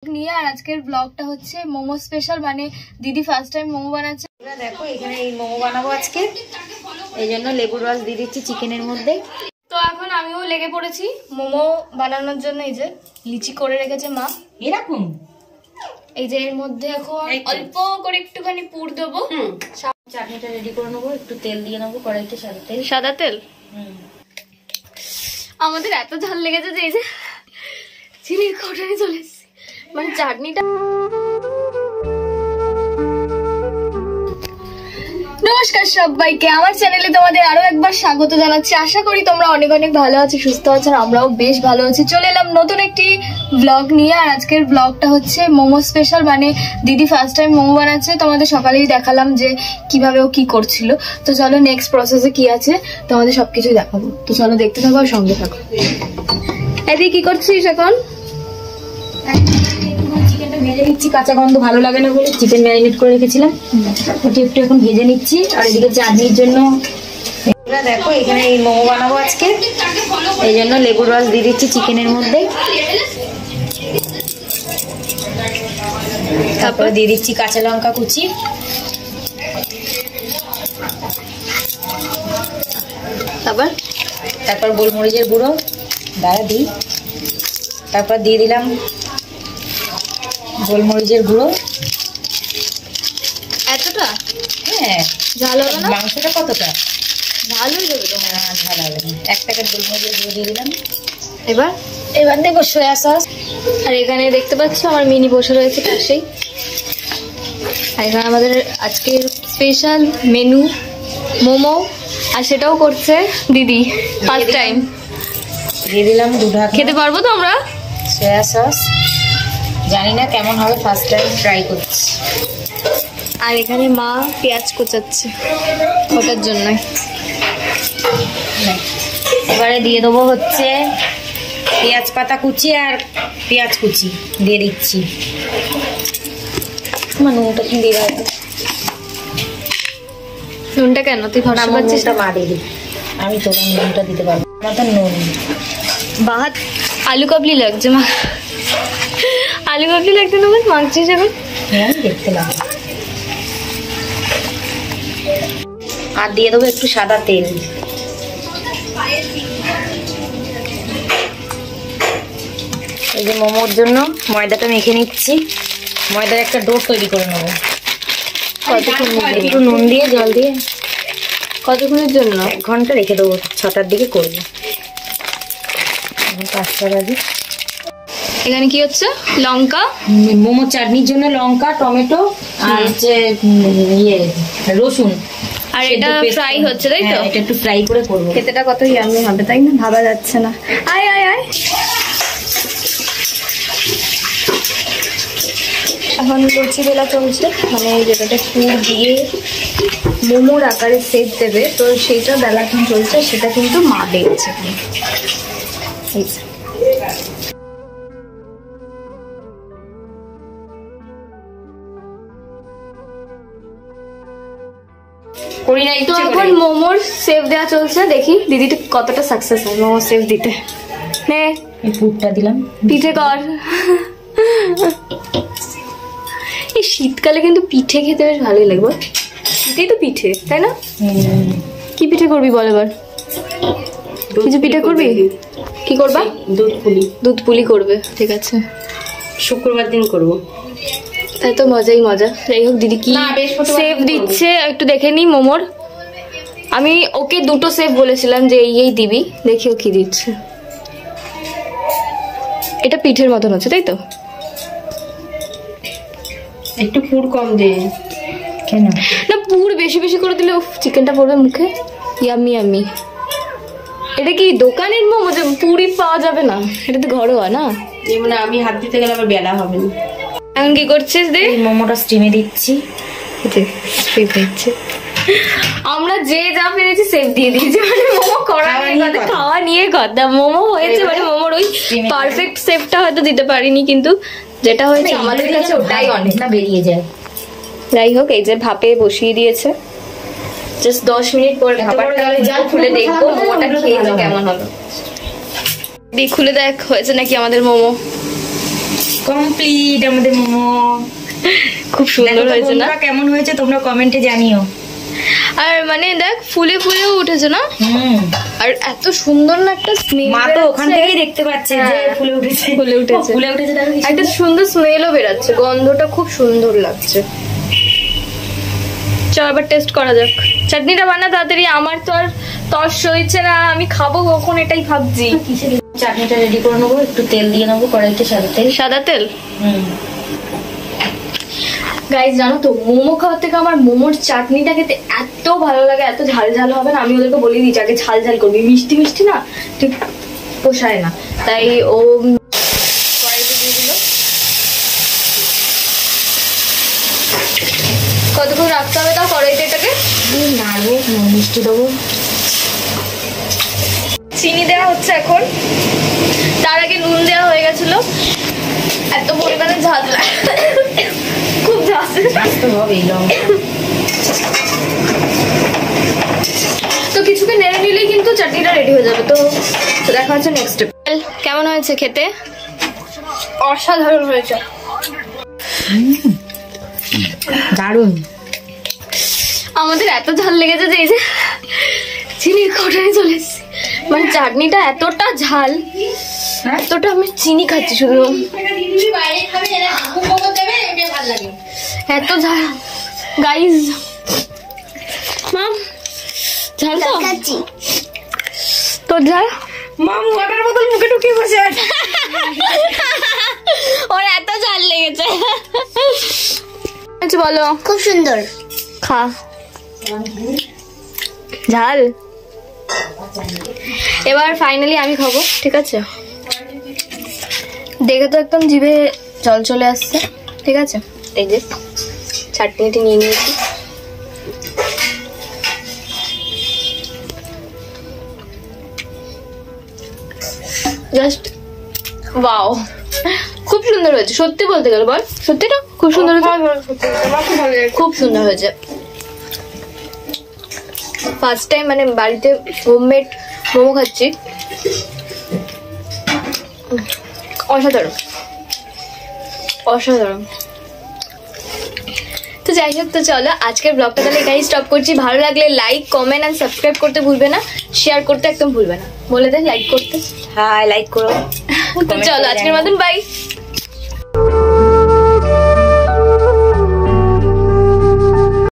নিয়ে আর আজকের ব্লগটা হচ্ছে মোমো স্পেশাল, মানে দিদি ফার্স্ট টাইম মোমো বানাচ্ছে। দেখো এখানে এই মোমো বানাবো আজকে, এই জন্য লেবুর রস দিয়ে দিচ্ছি চিকেনের মধ্যে। তো এখন আমিও লেগে পড়েছি মোমো বানানোর জন্য। এই যে লিচি করে রেখেছে মা এরকম, এই যে এর মধ্যে এখন অল্প করে একটুখানি পুর দেবো। চাটনিটা রেডি করে নেবো, একটু তেল দিয়ে নেবো কড়াইতে, সাদা তেল। সাদা তেল আমাদের এত ঝাল লেগেছে যে এই যে চিনির কৌটায় চলে এসেছি, মানে চাটনিটা। নমস্কার সবাইকে, আমার চ্যানেলে তোমাদের আরো একবার স্বাগত জানাচ্ছি। আশা করি তোমরা অনেক অনেক ভালো আছো, সুস্থ আছো, আমরাও বেশ ভালো আছি। চলে এলাম নতুন একটি ব্লগ নিয়ে। আর আজকের ব্লগটা হচ্ছে মোমো স্পেশাল, মানে দিদি ফার্স্ট টাইম মোমো বানাচ্ছে। তোমাদের সকালেই দেখালাম যে কিভাবে ও কি করছিল। তো চলো নেক্সট প্রসেসে কি আছে তোমাদের সবকিছু দেখাবো। তো চলো দেখতে থাকো আর সঙ্গে থাকো। এদিকে কি করছিস এখন? চিকেনটা ভেজে নিচ্ছি, কাঁচা গন্ধ ভালো লাগে না বলে চিকেন ম্যারিনেট করে রেখেছিলাম, ওটি একটু এখন ভেজে নিচ্ছি। আর এদিকে চাটনির জন্য দেখো এখানে এই মোমো বানাবো আজকে, এই জন্য লেবুর রস দিয়ে দিচ্ছি চিকেনের মধ্যে। তারপরে দিয়ে দিচ্ছি কাঁচা লঙ্কা কুচি, তারপর গোলমরিচের গুঁড়ো দাঁড়া দিই, তারপর দিয়ে দিলাম গোলমরিচের গুঁড়ো। এতটা? হ্যাঁ, ঝাল হবে না? মাংসটা কতটা ঝাল হয়ে যাবে তো? ঝাল হবে না। 1 প্যাকেট গোলমরিচের গুঁড়ো দিয়ে দিলাম। এবার দেখো সয়া সস। আর এখানে দেখতে পাচ্ছ আমার মিনি বসে রয়েছে পাশেই। আর এখানে আমাদের আজকের স্পেশাল মেনু মোমো, আর সেটাও করছে দিদি ফার্স্ট টাইম। দিয়ে দিলাম 2 ঢাকনা। খেতে পারবো তো আমরা? সয়া সস জানি না কেমন হবে, ফার্স্ট টাইম ট্রাই করছি। আর এখানে মা পেঁয়াজ কোচাচ্ছে ওটার জন্য। এবারে দিয়ে দেবো হচ্ছে পেঁয়াজ পাতা কুচি আর পেঁয়াজ কুচি দিয়ে দিচ্ছি। নুনটা কি দিয়ে দেবো? নুনটা কেন তুই ভরসা পাচ্ছিস? মা দিয়ে দিই, আমি তো নুনটা দিতে পারবো। আমার তো নুন বাহাত আলু কাবলি লাগছে মা, আলু কাবলি লাগছে না মাংস হিসেবে। হ্যাঁ দেখতে লাগে। আর দিয়ে দেবো একটু সাদা তেল। এই যে মোমোর জন্য ময়দাটা মেখে নিচ্ছি, ময়দার একটা ডো তৈরি করে নেবো। একটু নুন দিয়ে জল দিয়ে কতক্ষণের জন্য? 1 ঘন্টা রেখে দেবো, 6টার দিকে করবো। এখন 5টা বাজে। এখানে কি হচ্ছে? লঙ্কা, মোমো চাটনির জন্য লঙ্কা, টমেটো আর হচ্ছে রসুন। আর এটা ফ্রাই হচ্ছে, তাই তো? এটা একটু ফ্রাই করে করবো। খেতেটা কত ইয়ামি হবে তাই না? ভাবা যাচ্ছে না। আয় আয় আয়। এখন লুচি বেলা চলছে, মানে যেটাতে পুর দিয়ে মোমোর আকারে সেপ দেবে, তো সেইটা বেলা এখন চলছে। সেটা কিন্তু মা দেখছে। তো এখন মোমোর সেভ দেওয়া চলছে, দেখি দিদিটা কতটা সাকসেস হয় মোমোর সেভ দিতে। নে এই পুরটা দিলাম, পিঠে কর। এই শীতকালে কিন্তু পিঠে খেতে বেশ ভালোই লাগবে। শীতেই তো পিঠে, তাই না? কি পিঠে করবি বল এবার? কিছু পিঠে করবি? কি করবা? দুধ পুলি করবে, ঠিক আছে। শুক্রবার দিন করবো। তাই তো মজাই মজা। যাই হোক, দিদি কি সেভ দিচ্ছে একটু দেখে নি মোমোর। আমি ওকে 2টো সেভ বলেছিলাম যে এই দিবি, দেখি ও কি দিচ্ছে। এটা পিঠের মতন হচ্ছে, তাই তো? একটু পুর কম দে। কেন না, পুর বেশি বেশি করে দিলে চিকেনটা পড়বে মুখে। Yummy yummy. এটা কি দোকানের মোমো যে পুরি পাওয়া যাবে না? এটা তো ঘরোয়া না? মানে আমি হাত দিতে গেলে আমার বেলা হবে না। এখন কি করছিস? দে মোমোটা স্টিমে দিচ্ছি। আমরা যে যা পেরেছি সেভ দিয়ে দিয়েছি, মানে মোমো করা খাওয়া নিয়ে কথা। মোমো হয়েছে, মানে মোমোর ওই পারফেক্ট সেভটা হয়তো দিতে পারিনি, কিন্তু যেটা হয়েছে আমাদের কাছে ওটাই অনেক না, বেরিয়ে যায়। যাই হোক, এই যে ভাপে বসিয়ে দিয়েছে, জাস্ট 10 মিনিট পর ভাপাটা খুলে দেখবো মোমোটা খেয়ে কেমন হলো। খুলে দেখ হয়েছে নাকি আমাদের মোমো। কমপ্লিট আমাদের মোমো। খুব সুন্দর হয়েছে না? কেমন হয়েছে তোমরা কমেন্টে জানিও। আর মানে দেখ ফুলে ফুলেও উঠেছে না? আর এত সুন্দর না একটা স্মেল, মা তো ওখান থেকেই দেখতে পাচ্ছে যে ফুলে উঠেছে। ফুলে উঠেছে, ফুলে উঠেছে, একটা সুন্দর স্মেলও বেরাচ্ছে, গন্ধটা খুব সুন্দর লাগছে। চল আবার টেস্ট করা যাক। চাটনিটা বানা তাড়াতাড়ি, আমার তো আর তর সইছে না, আমি খাবো কখন এটাই ভাবছি। চাটনিটা রেডি করে নেবো, একটু তেল দিয়ে নেবো কড়াইতে, সাদা তেল। সাদা তেল? গাইস জানো তো, মোমো খাওয়ার থেকে আমার মোমোর চাটনিটা খেতে এত ভালো লাগে, এত ঝাল ঝাল হবে না। আমি ওদেরকে বলে দিচ্ছি আগে ঝাল ঝাল করবি, মিষ্টি মিষ্টি না ঠিক পোষায় না। তাই ও কড়াইতে দিয়ে দিল। কতক্ষণ রাখতে হবে তাও কড়াইতে এটাকে? নাড়বো, মিষ্টি দেবো, চিনি দেওয়া হচ্ছে এখন, তার আগে নুন দেওয়া হয়ে গেছিল। এত পরিমাণে ঝাল খুব ঝাল হবেই। তো কিছুকে নেড়ে নিলেই কিন্তু চাটনিটা রেডি হয়ে যাবে। তো দেখা হচ্ছে নেক্সট স্টেপ। কেমন হয়েছে খেতে? অসাধারণ হয়েছে, দারুণ। আমাদের এত ঝাল লেগেছে যে এই যে চিনির কৌটায় চলে এসেছি। মানে চাটনিটা এতটা ঝাল, এতটা আমি চিনি খাচ্ছি শুধু, এত ঝাল গাইজ। মাম ঝাল তো তোর ঝাল? মাম ওয়াটার বোতল মুখে ঢুকিয়ে বসে আছে, ওর এত ঝাল লেগেছে। বলো। খুব সুন্দর। খা ঝাল। এবার ফাইনালি আমি খাবো, ঠিক আছে? দেখে তো একদম জিভে জল চলে আসছে, ঠিক আছে? এই যে চাটনিটি নিয়ে নিয়েছি, জাস্ট ওয়াও, খুব সুন্দর হয়েছে সত্যি বলতে গেলে। বল সত্যি না? খুব সুন্দর হয়েছে, খুব সুন্দর হয়েছে। ফার্স্ট টাইম মানে বাড়িতে হোমমেড মোমো খাচ্ছি, অসাধারণ অসাধারণ। তো যাই হোক, তো চলো আজকের ব্লগটা তাহলে এখানেই স্টপ করছি। ভালো লাগলে লাইক, কমেন্ট এন্ড সাবস্ক্রাইব করতে ভুলবে না, শেয়ার করতে একদম ভুলবে না। বলে দেন লাইক করতে। হ্যাঁ লাইক করো। তো চলো আজকের মতন বাই।